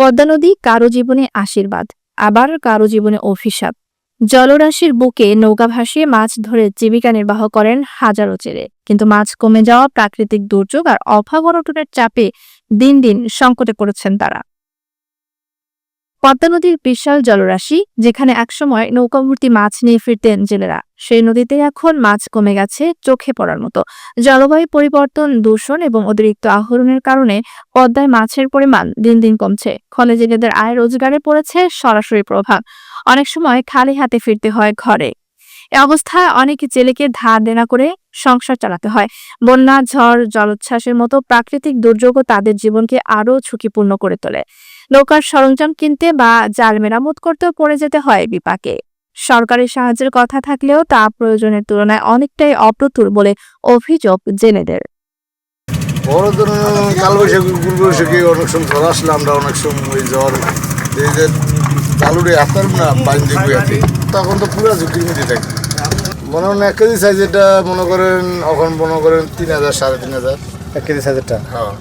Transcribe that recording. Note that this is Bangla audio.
পদ্মা নদী কারো জীবনে আশীর্বাদ, আবার কারো জীবনে অভিশাপ। জলরাশির বুকে নৌকা ভাসিয়ে মাছ ধরে জীবিকা নির্বাহ করেন হাজারো জেলে, কিন্তু মাছ কমে যাওয়া, প্রাকৃতিক দুর্যোগ আর অভাব অনটনের চাপে দিন দিন সংকটে পড়েছেন তারা। পদ্মা নদীর বিশাল জলরাশি, যেখানে একসময় নৌকাভর্তি মাছ নিয়ে ফিরতেন জেলেরা, সেই নদীতে এখন মাছ কমে গেছে চোখে পড়ার মতো। জলবায়ু পরিবর্তন, দূষণ এবং অতিরিক্ত আহরণের কারণে পদ্মায় মাছের পরিমাণ দিন দিন কমছে, ফলে জেলেদের আয় রোজগারে পড়েছে সরাসরি প্রভাব। অনেক সময় খালি হাতে ফিরতে হয় ঘরে। এ অবস্থায় অনেক জেলেকে ধার দেনা করে সংসার চালাতে হয়। বন্যা, ঝড়, জলোচ্ছ্বাসের মতো প্রাকৃতিক দুর্যোগও তাদের জীবনকে আরও ঝুঁকিপূর্ণ করে তোলে। নৌকার সরঞ্জাম কিনতে বা জাল মেরামত করতেও পড়ে যেতে হয় বিপাকে। সরকারি সাহায্যের কথা থাকলেও তা প্রয়োজনের তুলনায় অনেকটাই অপ্রতুল বলে অভিযোগ জেলেদের। বড় ধরনের কালবৈশাখী, গুলবৈশাখী অনেক সময় ঝড় আসলে আমরা অনেক সময় ওই ঝড় এই যে চালুরে হাতার না পানি দিবি আর তখন তো পুরো ঝুঁকির মধ্যে থাকি। মনে হয় 1 কেজি সাইজ, এটা মনে করেন এখন মনে করেন 3,000 সাড়ে 3,000 1 কেজি সাইজেরটা। হ্যাঁ।